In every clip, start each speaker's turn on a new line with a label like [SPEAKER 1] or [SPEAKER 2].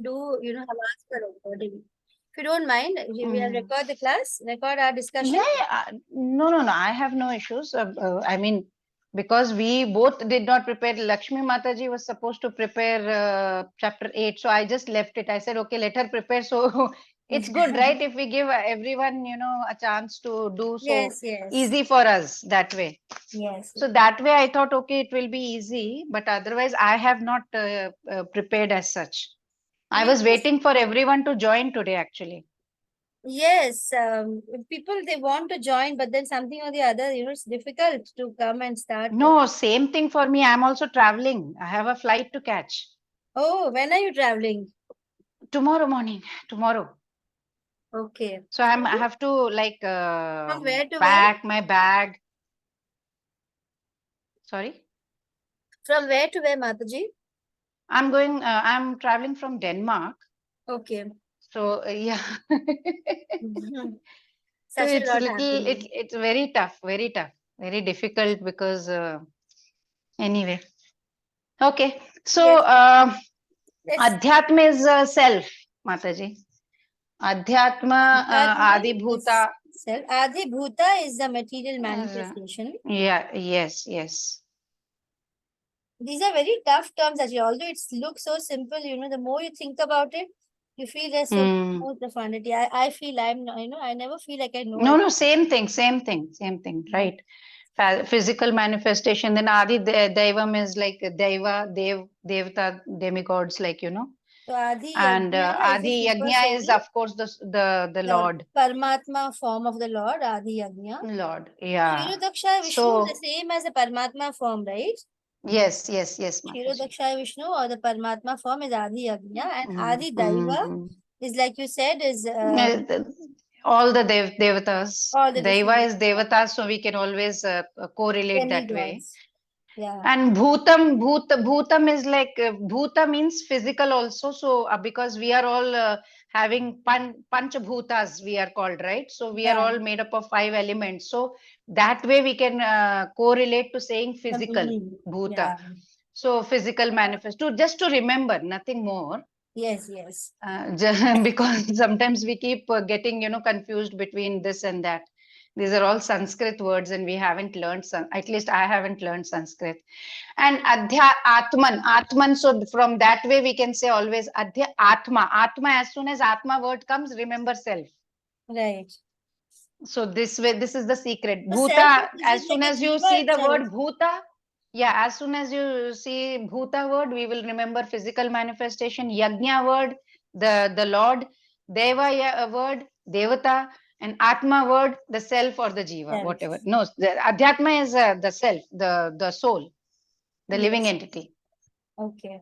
[SPEAKER 1] do, Hamas karo accordingly. If you don't mind, we will
[SPEAKER 2] Mm.
[SPEAKER 1] record the class, record our discussion.
[SPEAKER 2] Yeah, yeah, no, no, no. I have no issues. I mean, because we both did not prepare. Lakshmi Mataji was supposed to prepare chapter 8, so I just left it. I said, okay, let her prepare. So it's good, right? If we give everyone, a chance to do so
[SPEAKER 1] Yes, yes,
[SPEAKER 2] easy for us that way.
[SPEAKER 1] yes.
[SPEAKER 2] So that way, I thought, okay, it will be easy. But otherwise, I have not prepared as such. I
[SPEAKER 1] We
[SPEAKER 2] was
[SPEAKER 1] just,
[SPEAKER 2] waiting for everyone to join today, actually.
[SPEAKER 1] yes, people they want to join, but then something or the other, it's difficult to come and start.
[SPEAKER 2] No, same thing for me. I'm also traveling. I have a flight to catch
[SPEAKER 1] Oh, when are you traveling?
[SPEAKER 2] tomorrow morning. Tomorrow.
[SPEAKER 1] Okay.
[SPEAKER 2] So I have to like
[SPEAKER 1] From where to where?
[SPEAKER 2] pack my bag. Sorry.
[SPEAKER 1] From where to where, Mataji?
[SPEAKER 2] I'm traveling from Denmark.
[SPEAKER 1] Okay.
[SPEAKER 2] So yeah.
[SPEAKER 1] Mhm.
[SPEAKER 2] So
[SPEAKER 1] Such a
[SPEAKER 2] it's a
[SPEAKER 1] lot
[SPEAKER 2] little,
[SPEAKER 1] happening.
[SPEAKER 2] it's very tough, very difficult because anyway. Okay. So
[SPEAKER 1] Yes. Yes.
[SPEAKER 2] Adhyatma is self, Mataji. Adhyatma,
[SPEAKER 1] Adhyatma
[SPEAKER 2] Adi
[SPEAKER 1] is
[SPEAKER 2] Bhuta.
[SPEAKER 1] self. Adi Bhuta is the material
[SPEAKER 2] Uh,
[SPEAKER 1] manifestation.
[SPEAKER 2] yeah, yes, yes.
[SPEAKER 1] These are very tough terms actually. Although it looks so simple, the more you think about it, you feel there's so
[SPEAKER 2] Hmm.
[SPEAKER 1] more profundity. I feel I'm, I never feel like I know
[SPEAKER 2] No,
[SPEAKER 1] it.
[SPEAKER 2] no, same thing, right? Physical manifestation. Then Daivam is like Devata, demigods,
[SPEAKER 1] So Adi
[SPEAKER 2] and
[SPEAKER 1] Yajna is the
[SPEAKER 2] Adi
[SPEAKER 1] super
[SPEAKER 2] Yajna
[SPEAKER 1] soul,
[SPEAKER 2] is, of course, the
[SPEAKER 1] the
[SPEAKER 2] Lord,
[SPEAKER 1] Paramatma form of the Lord, Adi Yajna.
[SPEAKER 2] Lord. Yeah.
[SPEAKER 1] Kshirodaksha Vishnu is the
[SPEAKER 2] So
[SPEAKER 1] same as the Paramatma form, right?
[SPEAKER 2] yes, yes, yes, Mataji.
[SPEAKER 1] Kshirodaksha Vishnu or the Paramatma form is Adi Yajna, and
[SPEAKER 2] Mm,
[SPEAKER 1] Adi Daiva
[SPEAKER 2] mm.
[SPEAKER 1] is like you said is
[SPEAKER 2] All the devatas.
[SPEAKER 1] all the
[SPEAKER 2] Deva
[SPEAKER 1] different
[SPEAKER 2] is devatas, so we can always correlate that way.
[SPEAKER 1] demigods. Yeah.
[SPEAKER 2] And bhutam is like bhuta means physical also. So because we are all having panchabhutas, we are called, right? So we are
[SPEAKER 1] Yeah.
[SPEAKER 2] all made up of 5 elements. So that way we can correlate to saying
[SPEAKER 1] The
[SPEAKER 2] physical
[SPEAKER 1] meaning.
[SPEAKER 2] bhuta.
[SPEAKER 1] Yeah.
[SPEAKER 2] So physical manifest to just to remember, nothing more.
[SPEAKER 1] Yes, yes.
[SPEAKER 2] Because sometimes we keep getting confused between this and that. These are all Sanskrit words, and we haven't learned some. At least I haven't learned Sanskrit. And adhya atman. So from that way we can say always adhya atma. Atma, as soon as atma word comes, remember self.
[SPEAKER 1] Right.
[SPEAKER 2] So this way, this is the secret.
[SPEAKER 1] So self
[SPEAKER 2] Bhuta,
[SPEAKER 1] is it
[SPEAKER 2] as soon
[SPEAKER 1] like a
[SPEAKER 2] as you
[SPEAKER 1] jiva
[SPEAKER 2] see the
[SPEAKER 1] itself?
[SPEAKER 2] word bhuta, yeah, as soon as you see bhuta word, we will remember physical manifestation. Yajna word, the Lord. Deva word, devata. And atma word, the self or the jiva,
[SPEAKER 1] Self.
[SPEAKER 2] whatever. No, the adhyatma is the self, the soul, the living
[SPEAKER 1] Yes.
[SPEAKER 2] entity.
[SPEAKER 1] Okay.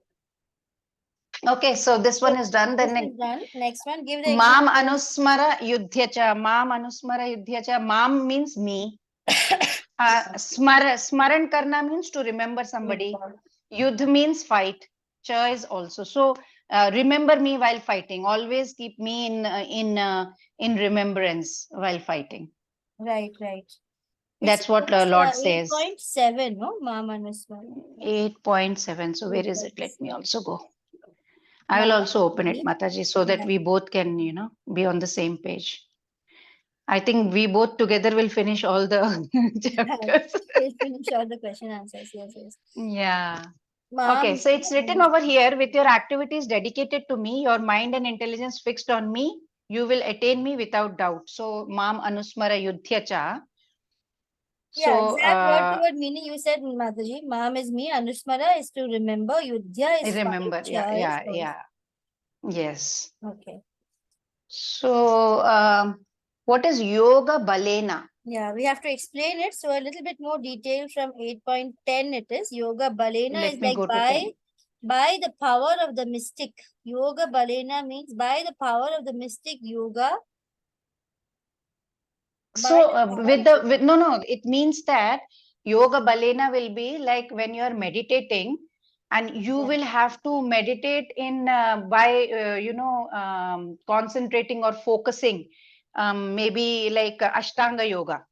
[SPEAKER 2] Okay, so this
[SPEAKER 1] So
[SPEAKER 2] one is done.
[SPEAKER 1] this
[SPEAKER 2] Then
[SPEAKER 1] is done. Next one, give the
[SPEAKER 2] mam
[SPEAKER 1] example.
[SPEAKER 2] anusmara yudhya cha. Mam anusmara yudhya cha. Mam means me. Smaran karna means to remember somebody. Yudh means fight. Cha is also. So remember me while fighting. Always keep me in remembrance while fighting.
[SPEAKER 1] Right, right.
[SPEAKER 2] That's what
[SPEAKER 1] It's
[SPEAKER 2] Lord says.
[SPEAKER 1] 8.7, no? Mama Nuswan.
[SPEAKER 2] 8.7. So where is it? Let me
[SPEAKER 1] 8.7.
[SPEAKER 2] also go. I will
[SPEAKER 1] Mama
[SPEAKER 2] also open it,
[SPEAKER 1] Nuswan.
[SPEAKER 2] Mataji, so that
[SPEAKER 1] Yeah.
[SPEAKER 2] we both can, be on the same page. I think we both together will finish all the chapters.
[SPEAKER 1] We'll finish all the question answers. Yes, yes.
[SPEAKER 2] Yeah. Okay,
[SPEAKER 1] Mom.
[SPEAKER 2] so it's written over here, with your activities dedicated to me, your mind and intelligence fixed on me, you will attain me without doubt. So, Mam Anusmara Yudhya Cha.
[SPEAKER 1] Yeah,
[SPEAKER 2] So,
[SPEAKER 1] exact word to word meaning you said, Mataji. Mam is me, Anusmara is to remember, Yudhya
[SPEAKER 2] I
[SPEAKER 1] is fight,
[SPEAKER 2] remember. Yeah,
[SPEAKER 1] Cha is
[SPEAKER 2] yeah,
[SPEAKER 1] fight.
[SPEAKER 2] yeah. Yes.
[SPEAKER 1] Okay.
[SPEAKER 2] So, what is Yoga Balena?
[SPEAKER 1] Yeah, we have to explain it. So a little bit more detail from 8.10 it is. Yoga Balena is
[SPEAKER 2] Let me
[SPEAKER 1] like
[SPEAKER 2] go to 10.
[SPEAKER 1] by the power of the mystic. Yoga Balena means by the power of the mystic yoga. By
[SPEAKER 2] So,
[SPEAKER 1] the power
[SPEAKER 2] with no, no, it means that yoga balena will be like when you are meditating, and you
[SPEAKER 1] yeah,
[SPEAKER 2] will have to meditate in by concentrating or focusing, maybe like Ashtanga yoga,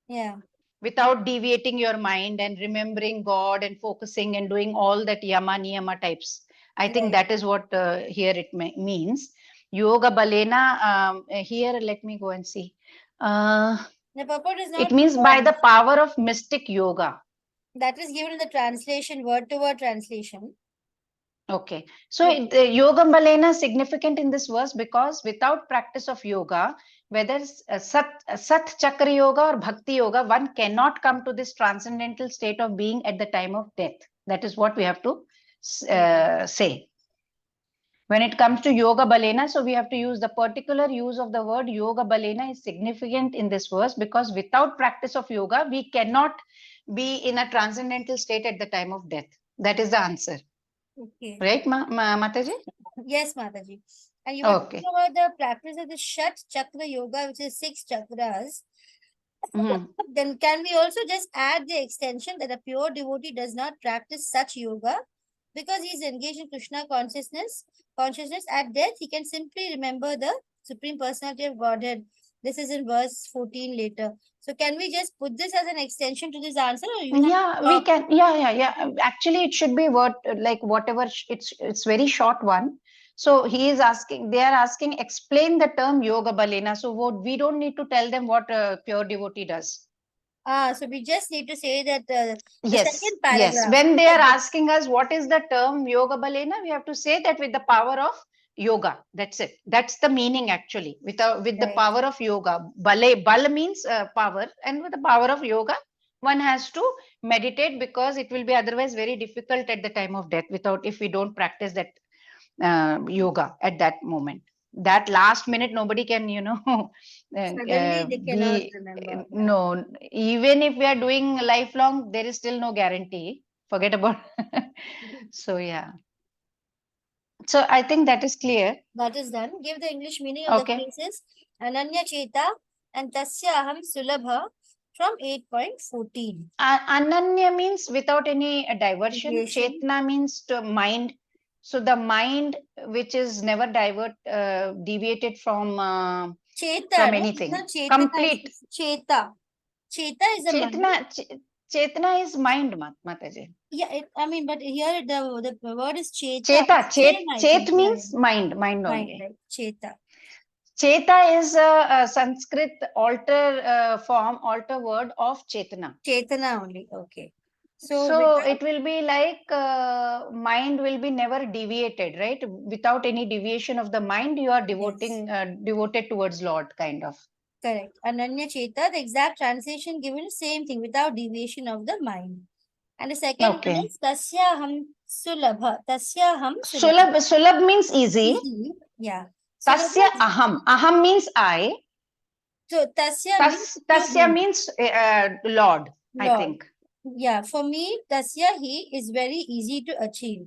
[SPEAKER 1] yeah,
[SPEAKER 2] without deviating your mind and remembering God and focusing and doing all that yama niyama types. I think
[SPEAKER 1] Right.
[SPEAKER 2] that is what here it means. Yoga balena. Here, let me go and see.
[SPEAKER 1] The purport is
[SPEAKER 2] It
[SPEAKER 1] not too
[SPEAKER 2] means by
[SPEAKER 1] long.
[SPEAKER 2] the power of mystic yoga.
[SPEAKER 1] That is given in the translation, word to word translation.
[SPEAKER 2] Okay, so
[SPEAKER 1] But
[SPEAKER 2] yoga balena is significant in this verse because without practice of yoga, whether it's sat chakra yoga or bhakti yoga, one cannot come to this transcendental state of being at the time of death. That is what we have to say. When it comes to yoga balena, so we have to use the particular use of the word yoga balena is significant in this verse because without practice of yoga, we cannot be in a transcendental state at the time of death. That is the answer.
[SPEAKER 1] okay.
[SPEAKER 2] Right, Mataji?
[SPEAKER 1] Yes, Mataji. And you were talking
[SPEAKER 2] Okay.
[SPEAKER 1] about the practice of the Shat Chakra Yoga, which is 6 chakras.
[SPEAKER 2] Mhm.
[SPEAKER 1] Then can we also just add the extension that a pure devotee does not practice such yoga because he is engaged in Krishna consciousness at death, he can simply remember the Supreme Personality of Godhead. This is in verse 14 later. So can we just put this as an extension to this answer, or you have
[SPEAKER 2] Yeah,
[SPEAKER 1] to
[SPEAKER 2] we
[SPEAKER 1] talk?
[SPEAKER 2] can. Yeah. Actually, it should be what like whatever. It's very short one. So he is asking. They are asking. Explain the term yoga balena. So what we don't need to tell them what pure devotee does.
[SPEAKER 1] So we just need to say that the
[SPEAKER 2] Yes,
[SPEAKER 1] second
[SPEAKER 2] yes.
[SPEAKER 1] paragraph.
[SPEAKER 2] When they are
[SPEAKER 1] Okay,
[SPEAKER 2] asking us what is the term yoga balena, we have to say that with the power of yoga. That's it. That's the meaning actually. With the
[SPEAKER 1] right.
[SPEAKER 2] power of yoga, bal means power, and with the power of yoga, one has to meditate because it will be otherwise very difficult at the time of death without if we don't practice that yoga at that moment. That last minute, nobody can,
[SPEAKER 1] Suddenly they cannot
[SPEAKER 2] be
[SPEAKER 1] remember. Yeah.
[SPEAKER 2] no. Even if we are doing lifelong, there is still no guarantee. Forget about. So yeah. So I think that is clear.
[SPEAKER 1] That is done. Give the English meaning of the
[SPEAKER 2] Okay.
[SPEAKER 1] phrases Ananya Cheta and Tasya Aham Sulabha from 8.14.
[SPEAKER 2] Ananya means without any diversion.
[SPEAKER 1] Deviation.
[SPEAKER 2] Chetna means to mind. So the mind which is never deviated
[SPEAKER 1] Cheta,
[SPEAKER 2] from
[SPEAKER 1] no? It's
[SPEAKER 2] anything.
[SPEAKER 1] not Chetana,
[SPEAKER 2] Complete.
[SPEAKER 1] it's Cheta. Cheta is the mind.
[SPEAKER 2] Chetna is mind, Mataji.
[SPEAKER 1] Yeah, I mean, but here the word is Cheta.
[SPEAKER 2] Cheta,
[SPEAKER 1] It's same, I
[SPEAKER 2] chet
[SPEAKER 1] think. Yeah,
[SPEAKER 2] means mind
[SPEAKER 1] mind,
[SPEAKER 2] only.
[SPEAKER 1] right? Cheta.
[SPEAKER 2] Cheta is a Sanskrit alter word of Chetana.
[SPEAKER 1] Chetana only. Okay. So
[SPEAKER 2] So
[SPEAKER 1] without,
[SPEAKER 2] it will be like mind will be never deviated, right? Without any deviation of the mind, you are
[SPEAKER 1] yes.
[SPEAKER 2] devoted towards Lord, kind of.
[SPEAKER 1] Correct. Ananya Cheta, the exact translation given is same thing without deviation of the mind. And the second one
[SPEAKER 2] Okay.
[SPEAKER 1] is Tasyaham Sulabha. Tasyaham Sulabha.
[SPEAKER 2] Sulabh means easy.
[SPEAKER 1] Easy. Yeah. So when
[SPEAKER 2] Tasya aham. Aham means I.
[SPEAKER 1] so Tasya means to
[SPEAKER 2] Tasya
[SPEAKER 1] me,
[SPEAKER 2] means Lord, I
[SPEAKER 1] Lord.
[SPEAKER 2] think.
[SPEAKER 1] Yeah, for me, Tasya he is very easy to achieve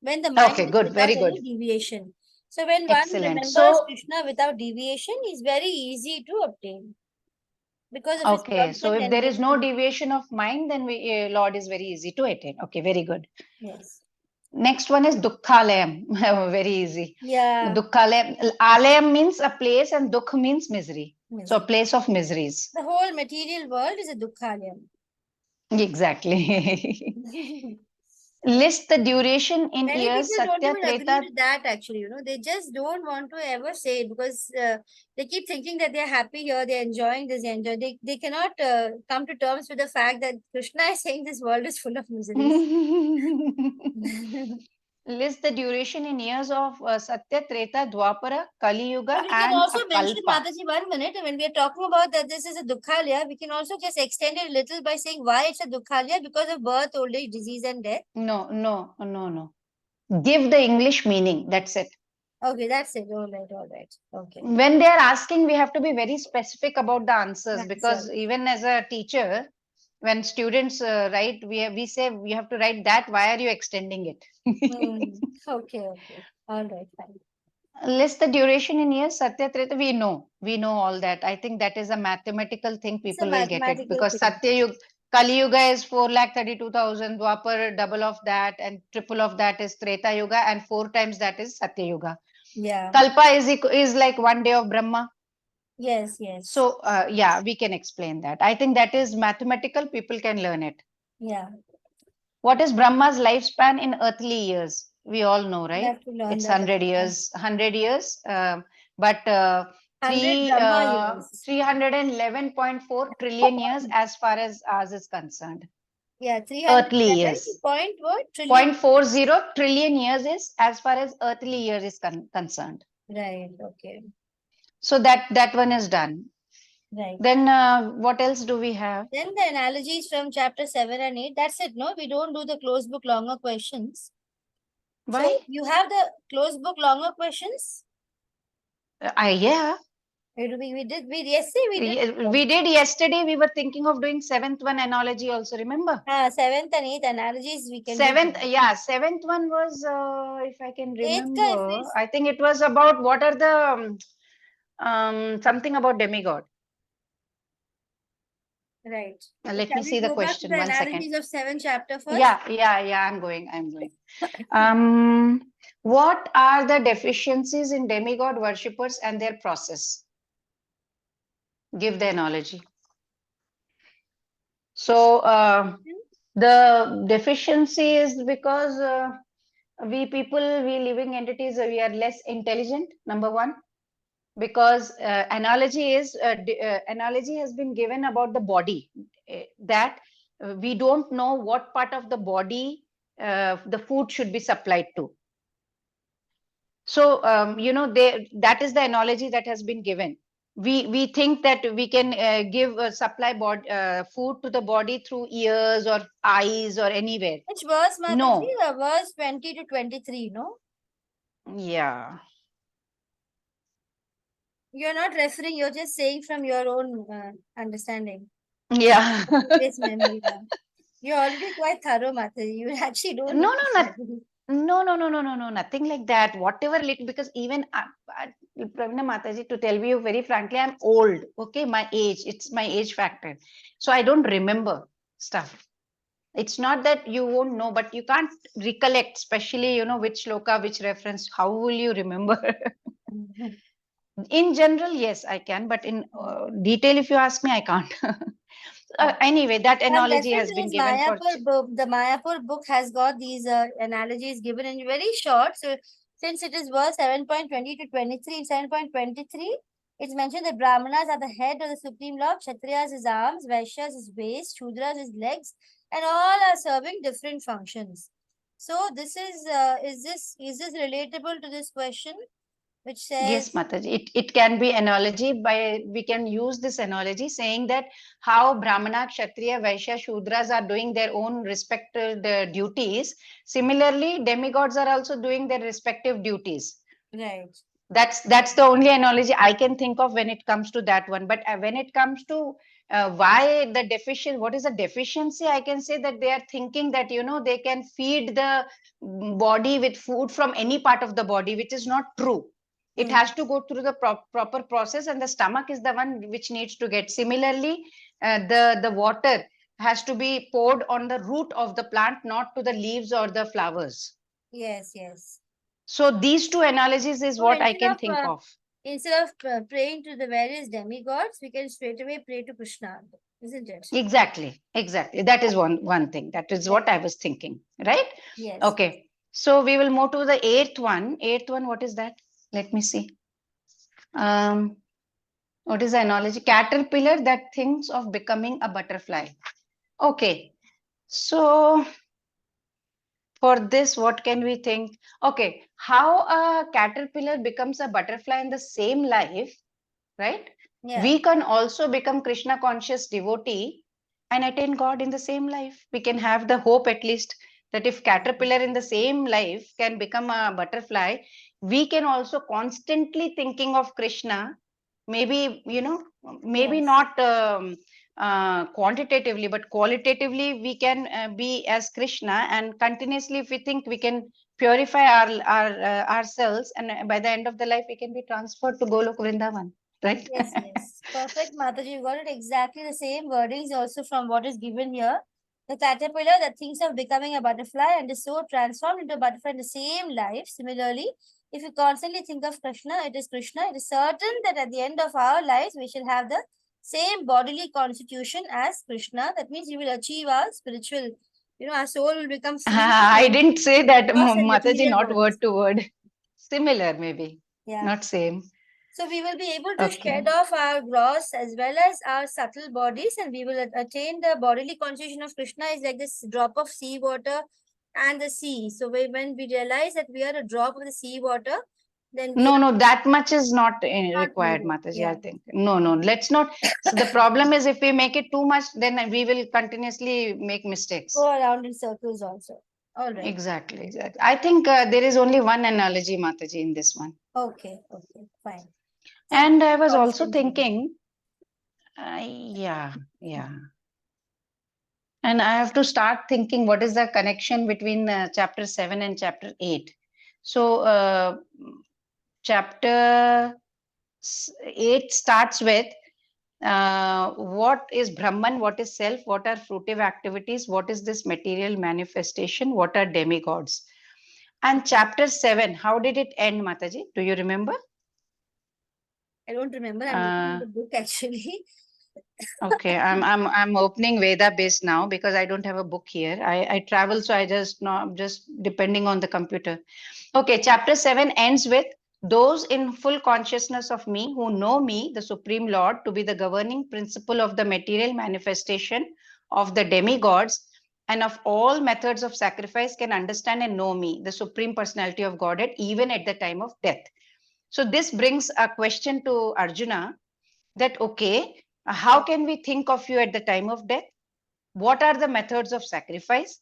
[SPEAKER 1] when the mind
[SPEAKER 2] Okay,
[SPEAKER 1] is
[SPEAKER 2] good,
[SPEAKER 1] without
[SPEAKER 2] very
[SPEAKER 1] any
[SPEAKER 2] good.
[SPEAKER 1] deviation. So when one
[SPEAKER 2] Excellent.
[SPEAKER 1] remembers
[SPEAKER 2] So,
[SPEAKER 1] Krishna without deviation, is very easy to obtain because of his
[SPEAKER 2] okay, so
[SPEAKER 1] constant
[SPEAKER 2] if there is no
[SPEAKER 1] engagement.
[SPEAKER 2] deviation of mind, then Lord is very easy to attain. Okay, very good.
[SPEAKER 1] Yes.
[SPEAKER 2] Next one is Dukkhalayam. Very easy.
[SPEAKER 1] Yeah.
[SPEAKER 2] Dukkhalayam. Alayam means a place and Dukh means misery. So, a
[SPEAKER 1] Misery.
[SPEAKER 2] place of miseries.
[SPEAKER 1] The whole material world is a dukkhalayam.
[SPEAKER 2] Exactly.
[SPEAKER 1] Yeah.
[SPEAKER 2] List the duration in
[SPEAKER 1] Many
[SPEAKER 2] years
[SPEAKER 1] people don't
[SPEAKER 2] Satya,
[SPEAKER 1] even agree
[SPEAKER 2] Treta.
[SPEAKER 1] to that actually, they just don't want to ever say it because they keep thinking that they're happy here, they're enjoying this, they cannot come to terms with the fact that Krishna is saying this world is full of miseries.
[SPEAKER 2] List the duration in years of Satya, Treta, Dwapara, Kali Yuga,
[SPEAKER 1] So we can
[SPEAKER 2] and
[SPEAKER 1] also
[SPEAKER 2] a
[SPEAKER 1] mention,
[SPEAKER 2] Kalpa.
[SPEAKER 1] Mataji, 1 minute, when we are talking about that this is a Dukkhalaya, we can also just extend it a little by saying why it's a Dukkhalaya because of birth, old age, disease, and death.
[SPEAKER 2] No. Give the English meaning. That's it.
[SPEAKER 1] Okay, that's it. All right. Okay.
[SPEAKER 2] When they are asking, we have to be very specific about the answers
[SPEAKER 1] That's right.
[SPEAKER 2] because even as a teacher, when students write, we say we have to write that. Why are you extending it?
[SPEAKER 1] Okay. All right, fine.
[SPEAKER 2] List the duration in years. Satya Treta, we know all that. I think that is a mathematical thing.
[SPEAKER 1] It's a
[SPEAKER 2] People will get it
[SPEAKER 1] mathematical
[SPEAKER 2] because
[SPEAKER 1] thing.
[SPEAKER 2] Satya Yuga, Kali Yuga is 4,32,000, Dwapar double of that, and triple of that is Treta Yuga, and 4 times that is Satya Yuga.
[SPEAKER 1] Yeah.
[SPEAKER 2] Kalpa is like 1 day of Brahma.
[SPEAKER 1] Yes.
[SPEAKER 2] So yeah, we can explain that. I think that is mathematical. People can learn it.
[SPEAKER 1] Yeah.
[SPEAKER 2] What is Brahma's lifespan in earthly years? we all know,
[SPEAKER 1] We
[SPEAKER 2] right?
[SPEAKER 1] have to learn
[SPEAKER 2] It's
[SPEAKER 1] that.
[SPEAKER 2] 100 years, 100 years, but
[SPEAKER 1] 100 Brahma years.
[SPEAKER 2] 311.4 trillion years as far as ours is concerned.
[SPEAKER 1] Yeah,
[SPEAKER 2] Earthly
[SPEAKER 1] 311
[SPEAKER 2] years.
[SPEAKER 1] point what? Trillion.
[SPEAKER 2] 0.40 trillion years is as far as earthly years is concerned.
[SPEAKER 1] Right, okay.
[SPEAKER 2] So that one is done.
[SPEAKER 1] Right.
[SPEAKER 2] Then what else do we have?
[SPEAKER 1] Then the analogies from chapter 7 and 8. That's it, no? We don't do the closed book longer questions.
[SPEAKER 2] Why?
[SPEAKER 1] So you have the closed book longer questions?
[SPEAKER 2] Yeah.
[SPEAKER 1] Yesterday we did.
[SPEAKER 2] We did yesterday. We were thinking of doing seventh one analogy also. Remember?
[SPEAKER 1] Seventh and eighth analogies we can
[SPEAKER 2] Seventh,
[SPEAKER 1] do.
[SPEAKER 2] yeah, seventh one was, if I can
[SPEAKER 1] Eighth ka if
[SPEAKER 2] remember,
[SPEAKER 1] it's
[SPEAKER 2] I think it was about what are the something about demigod.
[SPEAKER 1] right.
[SPEAKER 2] Let
[SPEAKER 1] Shall
[SPEAKER 2] me
[SPEAKER 1] we
[SPEAKER 2] see the
[SPEAKER 1] go back to
[SPEAKER 2] question.
[SPEAKER 1] the
[SPEAKER 2] 1 second.
[SPEAKER 1] analogies of 7th chapter first?
[SPEAKER 2] Yeah. I'm going. What are the deficiencies in demigod worshippers and their process? Give the analogy. So the deficiency is because we people, we living entities, we are less intelligent. Number one, because analogy has been given about the body, that we don't know what part of the body the food should be supplied to. So that is the analogy that has been given. We think that we can give supply food to the body through ears or eyes or anywhere.
[SPEAKER 1] Which verse, Mataji?
[SPEAKER 2] No.
[SPEAKER 1] Verse 20 to 23, no?
[SPEAKER 2] Yeah.
[SPEAKER 1] You're not referring, you're just saying from your own understanding.
[SPEAKER 2] Yeah.
[SPEAKER 1] Yes, memory. Yeah. You're already quite thorough, Mataji. You actually don't
[SPEAKER 2] No,
[SPEAKER 1] need
[SPEAKER 2] no,
[SPEAKER 1] to
[SPEAKER 2] not,
[SPEAKER 1] study.
[SPEAKER 2] no, nothing like that. Whatever little, because even Pravina Mataji, to tell you very frankly, I'm old. Okay, my age, it's my age factor. So I don't remember stuff. It's not that you won't know, but you can't recollect, especially, which shloka, which reference, how will you remember? In general, yes, I can, but in detail, if you ask me, I can't. Anyway, that
[SPEAKER 1] I'm
[SPEAKER 2] analogy
[SPEAKER 1] referring
[SPEAKER 2] has
[SPEAKER 1] to
[SPEAKER 2] been
[SPEAKER 1] this
[SPEAKER 2] given for.
[SPEAKER 1] Mayapur book. The Mayapur book has got these analogies given in very short. So, since it is verse 7.20 to 23, in 7.23, it's mentioned that Brahmanas are the head of the Supreme Lord, Kshatriyas his arms, Vaishyas his waist, Shudras his legs, and all are serving different functions. So, this is this relatable to this question? Which
[SPEAKER 2] Yes,
[SPEAKER 1] says,
[SPEAKER 2] Mataji. It can be analogy by, we can use this analogy saying that how Brahmana, Kshatriya, Vaishya, Shudras are doing their own respective duties. Similarly, demigods are also doing their respective duties.
[SPEAKER 1] right.
[SPEAKER 2] That's the only analogy I can think of when it comes to that one. But when it comes to why the deficient, what is the deficiency? I can say that they are thinking that they can feed the body with food from any part of the body, which is not true. It has to go through the proper process, and the stomach is the one which needs to get. Similarly, the water has to be poured on the root of the plant, not to the leaves or the flowers.
[SPEAKER 1] Yes, yes.
[SPEAKER 2] So these two analogies is
[SPEAKER 1] So
[SPEAKER 2] what I can think of.
[SPEAKER 1] instead of praying to the various demigods, we can straight away pray to Krishna, isn't it?
[SPEAKER 2] Exactly. That is one thing. That is what I was thinking, right?
[SPEAKER 1] Yes.
[SPEAKER 2] Okay. So we will move to the eighth one. Eighth one, what is that? Let me see. What is the analogy? Caterpillar that thinks of becoming a butterfly. Okay. So for this, what can we think? Okay. How a caterpillar becomes a butterfly in the same life, right?
[SPEAKER 1] Yeah.
[SPEAKER 2] We can also become Krishna conscious devotee and attain God in the same life. We can have the hope, at least, that if caterpillar in the same life can become a butterfly, we can also constantly thinking of Krishna. Maybe, maybe
[SPEAKER 1] Yes.
[SPEAKER 2] not quantitatively, but qualitatively, we can be as Krishna, and continuously, if we think, we can purify ourselves, and by the end of the life, we can be transferred to Golok Vrindavan. Right?
[SPEAKER 1] Yes. Perfect, Mataji. You got it exactly the same wordings also from what is given here. The caterpillar that thinks of becoming a butterfly and is so transformed into a butterfly in the same life. Similarly, if you constantly think of Krishna, it is Krishna. It is certain that at the end of our lives, we shall have the same bodily constitution as Krishna. That means we will achieve our spiritual our soul will become free.
[SPEAKER 2] I didn't say that,
[SPEAKER 1] Gross and
[SPEAKER 2] Mataji,
[SPEAKER 1] material
[SPEAKER 2] not word
[SPEAKER 1] worlds.
[SPEAKER 2] to word. Similar, maybe.
[SPEAKER 1] Yeah.
[SPEAKER 2] Not same.
[SPEAKER 1] So we will be able to
[SPEAKER 2] Okay.
[SPEAKER 1] shed off our gross as well as our subtle bodies, and we will attain the bodily consciousness of Krishna is like this drop of sea water and the sea. So when we realize that we are a drop of the sea water, then we
[SPEAKER 2] No,
[SPEAKER 1] are
[SPEAKER 2] no, that much is not
[SPEAKER 1] not
[SPEAKER 2] required,
[SPEAKER 1] needed.
[SPEAKER 2] Mataji, I
[SPEAKER 1] Yeah.
[SPEAKER 2] think. No, no, let's not. So the problem is if we make it too much, then we will continuously make mistakes.
[SPEAKER 1] Go around in circles also. All right.
[SPEAKER 2] Exactly, exactly. I think there is only one analogy, Mataji, in this one.
[SPEAKER 1] Okay. Okay. Fine. So
[SPEAKER 2] And I was also
[SPEAKER 1] constant here.
[SPEAKER 2] thinking, yeah, yeah. And I have to start thinking what is the connection between chapter 7 and chapter 8. So, chapter 8 starts with what is Brahman, what is self, what are fruitive activities, what is this material manifestation, what are demigods. And chapter 7, how did it end, Mataji? Do you remember?
[SPEAKER 1] I don't remember. I'm looking at the book actually.
[SPEAKER 2] Okay, I'm opening Veda base now because I don't have a book here. I travel, so I just not just depending on the computer. Okay, chapter 7 ends with those in full consciousness of me who know me, the Supreme Lord, to be the governing principle of the material manifestation of the demigods and of all methods of sacrifice can understand and know me, the Supreme Personality of Godhead, even at the time of death. So this brings a question to Arjuna that, okay, how can we think of you at the time of death? What are the methods of sacrifice?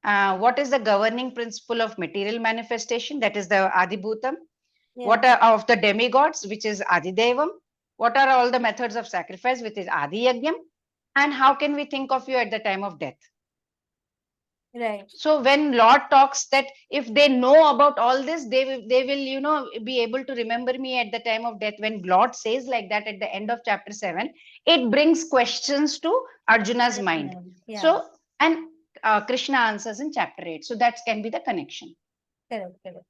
[SPEAKER 2] What is the governing principle of material manifestation? That is the Adibhutam.
[SPEAKER 1] Yeah.
[SPEAKER 2] What are of the demigods, which is Adidevam? What are all the methods of sacrifice, which is Adi Yagyam? And how can we think of you at the time of death?
[SPEAKER 1] Right.
[SPEAKER 2] So when Lord talks that if they know about all this, they will be able to remember me at the time of death. When Lord says like that at the end of chapter 7, it brings questions to Arjuna's mind.
[SPEAKER 1] Yeah.
[SPEAKER 2] So and Krishna answers in chapter 8. So that can be the connection.
[SPEAKER 1] Correct. Correct.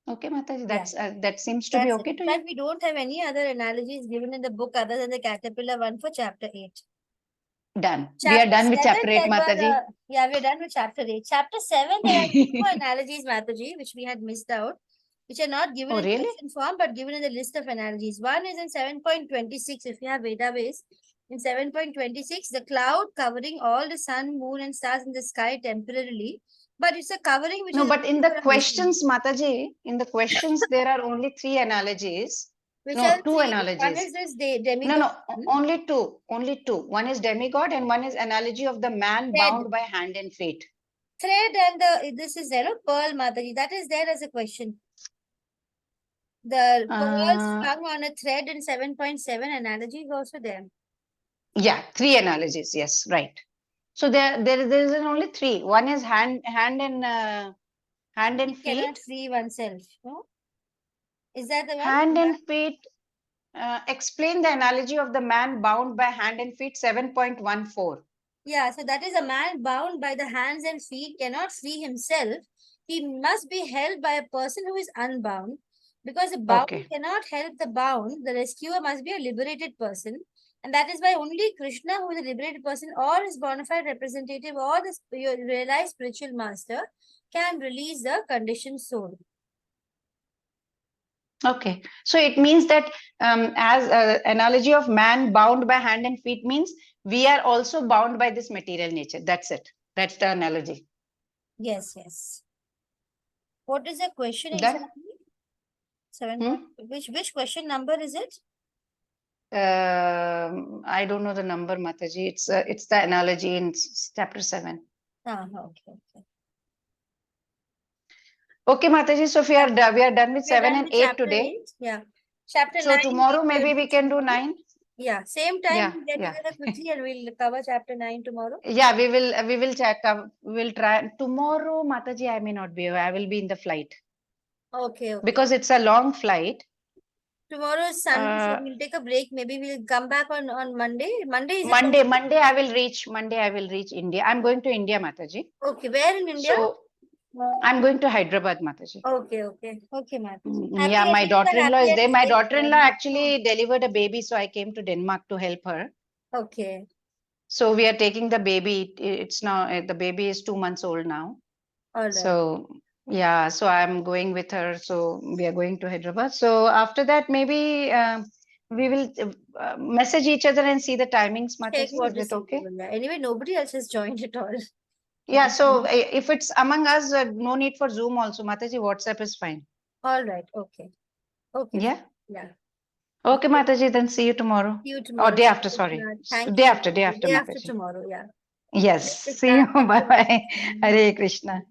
[SPEAKER 2] Okay, Mataji,
[SPEAKER 1] Yeah.
[SPEAKER 2] that seems to be
[SPEAKER 1] That's it.
[SPEAKER 2] okay
[SPEAKER 1] In
[SPEAKER 2] to
[SPEAKER 1] fact,
[SPEAKER 2] you.
[SPEAKER 1] we don't have any other analogies given in the book other than the caterpillar one for chapter 8.
[SPEAKER 2] Done. We are
[SPEAKER 1] Chapter
[SPEAKER 2] done with
[SPEAKER 1] 7,
[SPEAKER 2] chapter 8,
[SPEAKER 1] there were,
[SPEAKER 2] Mataji.
[SPEAKER 1] yeah, we're done with chapter 8. Chapter 7, there are two more analogies, Mataji, which we had missed out, which are not given
[SPEAKER 2] Oh,
[SPEAKER 1] in
[SPEAKER 2] really?
[SPEAKER 1] question form, but given in the list of analogies. One is in 7.26, if you have database. In 7.26, the cloud covering all the sun, moon, and stars in the sky temporarily, but it's a covering which
[SPEAKER 2] No,
[SPEAKER 1] is
[SPEAKER 2] but in
[SPEAKER 1] only
[SPEAKER 2] the
[SPEAKER 1] for a mission.
[SPEAKER 2] questions, Mataji, in the questions, there are only three analogies.
[SPEAKER 1] Which
[SPEAKER 2] No,
[SPEAKER 1] are
[SPEAKER 2] two
[SPEAKER 1] three? One
[SPEAKER 2] analogies.
[SPEAKER 1] is this
[SPEAKER 2] No,
[SPEAKER 1] demigod
[SPEAKER 2] no, only two. Only two. One is demigod and one is analogy of the man
[SPEAKER 1] thread.
[SPEAKER 2] bound by hand and feet.
[SPEAKER 1] Thread and this is there, no? Pearl, Mataji. That is there as a question. The pearls hung on a thread in 7.7 analogy is also there.
[SPEAKER 2] Yeah, three analogies. Yes, right. So there is only three. One is hand and
[SPEAKER 1] He
[SPEAKER 2] feet.
[SPEAKER 1] cannot free oneself. No? Is that the one?
[SPEAKER 2] Hand and feet. Explain the analogy of the man bound by hand and feet. 7.14.
[SPEAKER 1] Yeah, so that is a man bound by the hands and feet cannot free himself. He must be held by a person who is unbound. Because the bound
[SPEAKER 2] Okay.
[SPEAKER 1] cannot help the bound, the rescuer must be a liberated person. And that is why only Krishna, who is a liberated person, or his bona fide representative, or the realized spiritual master, can release the conditioned soul.
[SPEAKER 2] Okay, so it means that as an analogy of man bound by hand and feet means we are also bound by this material nature. That's it. That's the analogy.
[SPEAKER 1] Yes, yes. What is the question
[SPEAKER 2] Done?
[SPEAKER 1] exactly? 7. Which question number is it?
[SPEAKER 2] I don't know the number, Mataji. It's the analogy in chapter 7.
[SPEAKER 1] Okay, okay.
[SPEAKER 2] Okay, Mataji. So we are done with 7 and 8 today.
[SPEAKER 1] 8. Yeah. Chapter
[SPEAKER 2] So
[SPEAKER 1] 9.
[SPEAKER 2] tomorrow
[SPEAKER 1] we'll
[SPEAKER 2] maybe we
[SPEAKER 1] do
[SPEAKER 2] can do
[SPEAKER 1] tomorrow.
[SPEAKER 2] 9.
[SPEAKER 1] Yeah, same time
[SPEAKER 2] Yeah,
[SPEAKER 1] we'll get
[SPEAKER 2] yeah.
[SPEAKER 1] together quickly and we'll cover chapter 9 tomorrow.
[SPEAKER 2] Yeah, we will check. We'll try tomorrow, Mataji. I may not be. I will be in the flight
[SPEAKER 1] Okay, okay.
[SPEAKER 2] because it's a long flight.
[SPEAKER 1] Tomorrow is Sunday, so we'll take a break. Maybe we'll come back on Monday. Monday is it?
[SPEAKER 2] Monday I will reach. Monday I will reach India. I'm going to India, Mataji.
[SPEAKER 1] Okay, where in India?
[SPEAKER 2] So I'm going to Hyderabad, Mataji.
[SPEAKER 1] Okay, okay. Okay, Mataji.
[SPEAKER 2] Yeah, my daughter-in-law is there. My daughter-in-law
[SPEAKER 1] journey.
[SPEAKER 2] actually delivered a baby, so I came to Denmark to help her.
[SPEAKER 1] Okay.
[SPEAKER 2] So we are taking the baby. It's now the baby is 2 months old now.
[SPEAKER 1] All right.
[SPEAKER 2] So yeah, so I'm going with her. So we are going to Hyderabad. So after that, maybe we will message each other and see the timings.
[SPEAKER 1] Check
[SPEAKER 2] Mataji,
[SPEAKER 1] what
[SPEAKER 2] is
[SPEAKER 1] is
[SPEAKER 2] it okay?
[SPEAKER 1] suitable. Yeah. Anyway, nobody else has joined at all.
[SPEAKER 2] Yeah. So
[SPEAKER 1] Mhm.
[SPEAKER 2] if it's among us, no need for Zoom also. Mataji, WhatsApp is fine.
[SPEAKER 1] All right. Okay. Okay.
[SPEAKER 2] Yeah.
[SPEAKER 1] Yeah.
[SPEAKER 2] Okay,
[SPEAKER 1] Okay.
[SPEAKER 2] Mataji. Then see you tomorrow.
[SPEAKER 1] See you
[SPEAKER 2] Or
[SPEAKER 1] tomorrow.
[SPEAKER 2] day
[SPEAKER 1] Shri
[SPEAKER 2] after. Sorry,
[SPEAKER 1] Krishna. Thank you
[SPEAKER 2] day
[SPEAKER 1] so
[SPEAKER 2] after.
[SPEAKER 1] much.
[SPEAKER 2] Day
[SPEAKER 1] The
[SPEAKER 2] after,
[SPEAKER 1] day after
[SPEAKER 2] Mataji.
[SPEAKER 1] tomorrow. Yeah.
[SPEAKER 2] Yes.
[SPEAKER 1] Shri
[SPEAKER 2] See
[SPEAKER 1] Krishna.
[SPEAKER 2] you.
[SPEAKER 1] Thank
[SPEAKER 2] Bye
[SPEAKER 1] you.
[SPEAKER 2] bye. Hare Krishna.